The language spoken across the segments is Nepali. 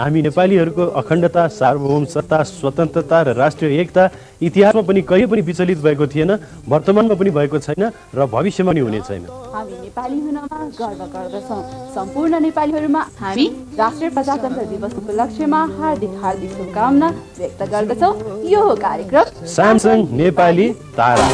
हामी नेपालीहरूको अखण्डता, सार्वभौमसत्ता, स्वतन्त्रता र राष्ट्रिय एकता इतिहासमा पनि कहिले पनि विचलित भएको थिएन, वर्तमानमा पनि भएको छैन र भविष्यमा पनि हुने छैन। हामी नेपाली हुनमा गर्व गर्दछौँ। सम्पूर्ण नेपालीहरूमा हामी राष्ट्रिय प्रजातन्त्र दिवस उपलक्ष्यमा हार्दिक हार्दिक शुभकामना व्यक्त गर्दछौँ। यो हो कार्यक्रम सामसङ नेपाली तारा।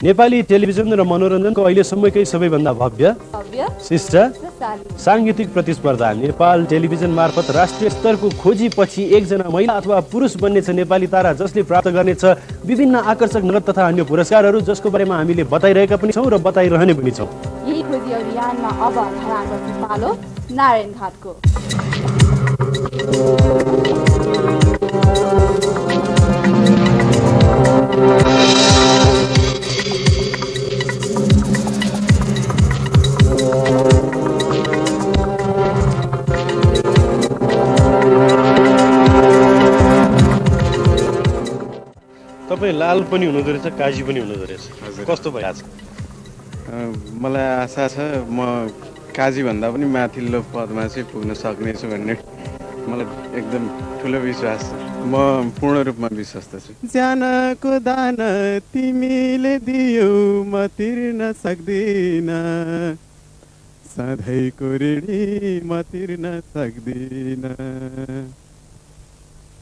नेपाली टेलिभिजन र मनोरञ्जनको अहिलेसम्मकै सबैभन्दा भव्य, शिष्ट, साङ्गीतिक प्रतिस्पर्धा नेपाल टेलिभिजन मार्फत राष्ट्रिय स्तरको खोजीपछि एकजना महिला अथवा पुरुष बन्नेछ नेपाली तारा, जसले प्राप्त गर्नेछ विभिन्न आकर्षक नगद तथा अन्य पुरस्कारहरू, जसको बारेमा हामीले बताइरहेका पनि छौँ र बताइरहने पनि छौँ। यही खोजी अभियानमा अब धराको पालो नारायण घाटको। तपाईँ लाल पनि हुनुहुँदो रहेछ, काजी पनि हुनुहुँदो रहेछ, कस्तो भइरहेछ? मलाई आशा छ म काजी भन्दा पनि माथिल्लो पदमा चाहिँ पुग्न सक्नेछु भन्ने मलाई एकदम ठुलो विश्वास छ। म पूर्ण रूपमा विश्वस्त छु। ज्यानको दान तिमीले दियौ म तिर्न सक्दिन, सधैँको ऋणी म तिर्न सक्दिन।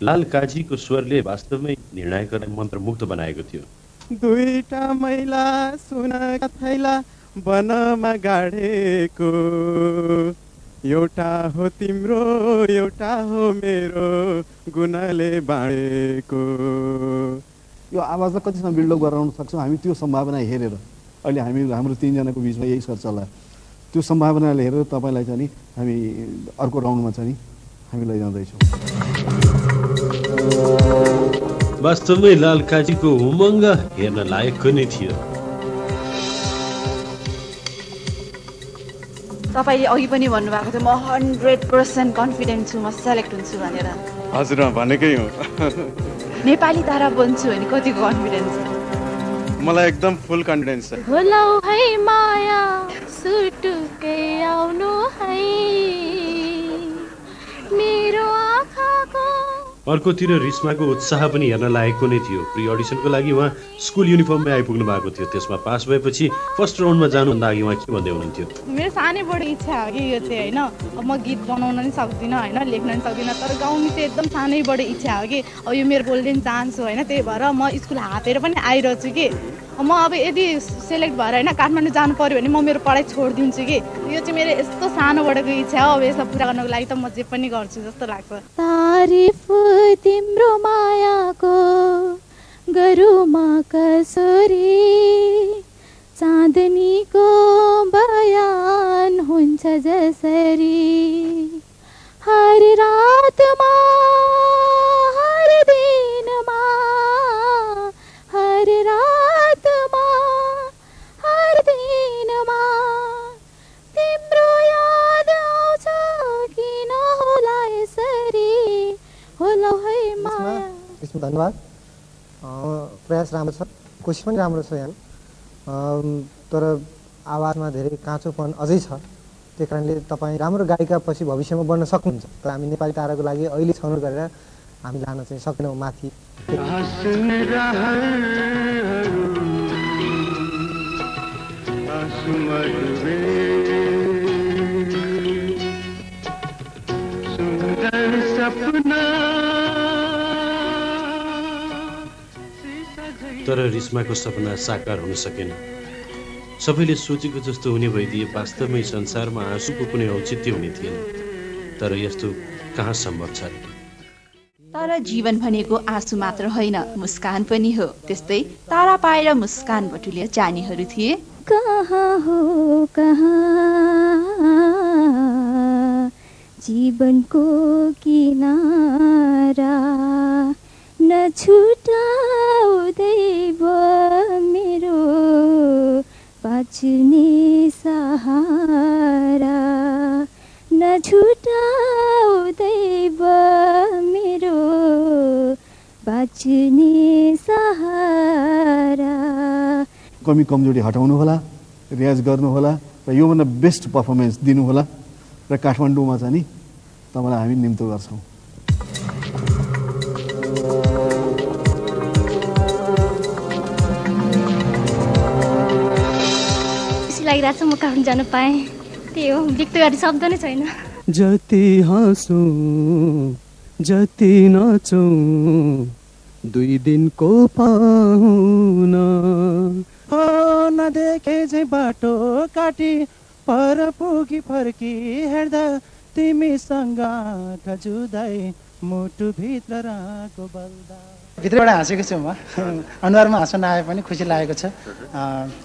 लाल काजीको स्वरले वास्तवमै निर्णायकलाई मन्त्रमुग्ध बनाएको थियो। दुईटा मैला सुनका थैला वनमा गाडेको, एउटा हो तिम्रो एउटा हो मेरो गुनाले बाँडेको। यो आवाजलाई कतिसम्म बिल्डअप गराउन सक्छौँ हामी त्यो सम्भावना हेरेर अहिले हाम्रो तीनजनाको बिचमा यही सर चल्ला, त्यो सम्भावनाले हेरेर तपाईँलाई चाहिँ नि हामी अर्को राउन्डमा चाहिँ नि हामी लैजाँदैछौँ। वास्तवमै लाल काजीको उमङ्ग हेर्न लायकको नै थियो। तपाईँले अघि पनि भन्नुभएको थियो म 100% कन्फिडेन्ट छु म सेलेक्ट हुन्छु भनेर। हजुर भनेकै हो। नेपाली तारा बन्छु भने कतिको कन्फिडेन्स छ? मलाई एकदम फुल कन्फिडेन्स छ। भोलौ है माया सुटुकै आउनु है मेरो आँखाको। अर्कोतिर रिस्माको उत्साह पनि हेर्न लायकको नै थियो। प्री अडिसनको लागि उहाँ स्कुल युनिफर्ममै आइपुग्नु भएको थियो। त्यसमा पास भएपछि फर्स्ट राउन्डमा जानुभन्दा अघि उहाँ के भन्दै हुनुहुन्थ्यो? मेरो सानैबाट इच्छा हो कि यो चाहिँ होइन, अब म गीत बनाउन नि सक्दिनँ होइन, लेख्न नि सक्दिनँ, तर गाउने चाहिँ एकदम सानैबाट इच्छा हो कि अब यो मेरो गोल्डेन चान्स हो होइन। त्यही भएर म स्कुल हातेर पनि आइरहेछु कि म अब यदि सेलेक्ट भएर होइन काठमाडौँ जानु पऱ्यो भने म मेरो पढाइ छोडिदिन्छु कि। यो चाहिँ मेरो यस्तो सानोबाटको इच्छा हो। अब यसलाई पुरा गर्नको लागि त म जे पनि गर्छु जस्तो लाग्छ। तारिफ तिम्रो मायाको गरुमा कसरी, चाँदनीको बयान हुन्छ जसरी, हर रातमा हर दिनमा हर रातमा हर दिनमा तिम्रो याद आउँछ किन होला यसरी, होला है माया। धन्यवाद। प्रयास राम्रो छ, कोसिस पनि राम्रो छ यहाँ, तर आवाजमा धेरै काँचोपन अझै छ। त्यही कारणले तपाईँ राम्रो गायिका पछि भविष्यमा बन्न सक्नुहुन्छ। तर हामी नेपाली ताराको लागि अहिले छनौट गरेर हामी लान चाहिँ सकेनौँ माथि। तर रिस्माको सपना साकार हुन सकेन। सबैले सोचेको जस्तो हुने भइदिए वास्तवमै संसारमा आँसुको कुनै औचित्य हुने थिएन। तर यस्तो कहाँ सम्भव छ? तर जीवन भनेको आँसु मात्र होइन, मुस्कान पनि हो। त्यस्तै तारा पाएर मुस्कान बटुलिया जानेहरू थिए। कहाँ हो कहाँ जीवनको किनारा, नछुटाउँदै मेरो बाँच्ने सहारा, नछुटाउँदै कमी कमजोरी हटाउनु होला, रियाज गर्नुहोला र योभन्दा बेस्ट पर्फर्मेन्स दिनुहोला र काठमाडौँमा चाहिँ नि तपाईँलाई हामी निम्तो गर्छौँ। खुसी लागिरहेको छ म काठमाडौँ जानु पाएँ, त्यही हो, व्यक्त गर्ने शब्द नै छैन। जति हाँसौँ जति नाचौँ दुई दिनको पाहुना नदेखे चाहिँ बाटो काटी पर पुगी फर्की हेर्दा तिमीसँग जुदाई मुटु भित्र राको बल्दा। भित्रबाट हाँसेको छु म, अनुहारमा हाँसो नआए पनि खुसी लागेको छ।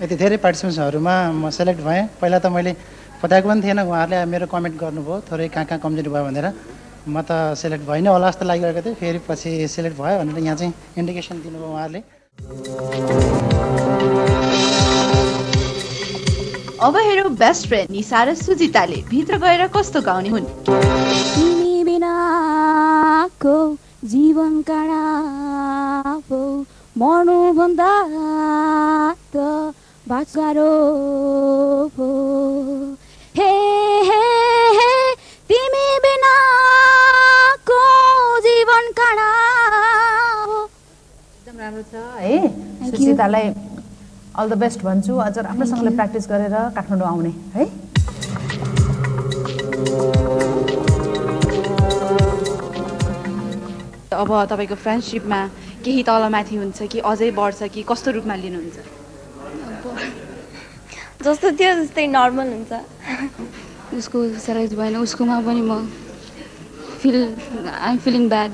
यति धेरै पार्टिसिपेन्ट्सहरूमा म सेलेक्ट भएँ। पहिला त मैले बताएको पनि थिएन, उहाँहरूले मेरो कमेन्ट गर्नुभयो थोरै कहाँ कहाँ कमजोरी भयो भनेर। म त सेलेक्ट भइनँ होला जस्तो लागिरहेको थिएँ, फेरि पछि सेलेक्ट भयो भनेर यहाँ चाहिँ इन्डिकेसन दिनुभयो उहाँहरूले। अब हेरौँ बेस्ट फ्रेन्ड निशा र सुजिताले भित्र गएर कस्तो गाउने हुन्। तिमी बिनाको जीवन काँडा हो, मर्नुभन्दा त बाँच्गारो हो। हे हे हे तिमी बिनाको जीवन काँडा हो। एकदम राम्रो छ है। सुजितालाई अल द बेस्ट भन्छु, अझ राम्रोसँगले प्र्याक्टिस गरेर काठमाडौँ आउने है। अब तपाईँको फ्रेन्डसिपमा केही तलमाथि हुन्छ कि अझै बढ्छ कि कस्तो रूपमा लिनुहुन्छ? जस्तो थियो जस्तै नर्मल हुन्छ। उसको सेलेक्ट भएन, उसकोमा पनि म आइएम फिलिङ ब्याड,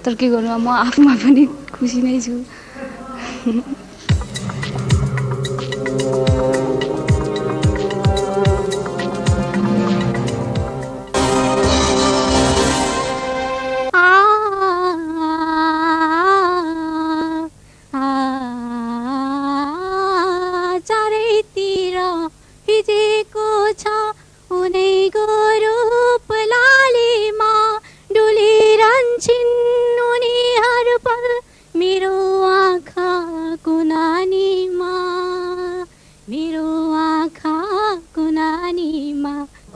तर के गर्नु म आफूमा पनि खुसी नै छु।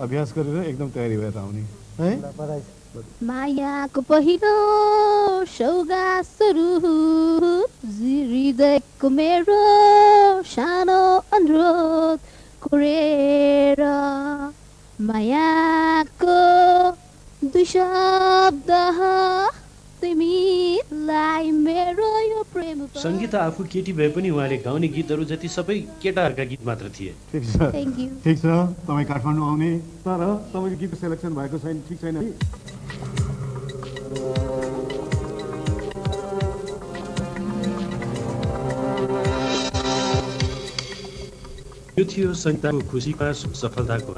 अभ्यास गरेर एकदम तयारी भएर आउने है। मायाको पहिलो सौगात स्वरूप हृदयको मेरो सानो अनुरोध कोरेर मायाको दुई शब्द तिमीलाई मेरो यो प्रेम। सङ्गीता आफू केटी भए पनि उहाँले गाउने गीतहरू जति सबै केटाहरूका गीत मात्र थिए। ठिक छ, ठिक छ, तपाईँ काठमाडौँ आउने, तर तपाईँको गीत सेलेक्सन भएको छैन, ठिक छैन। यो थियो सङ्गीताको खुसीका सफलताको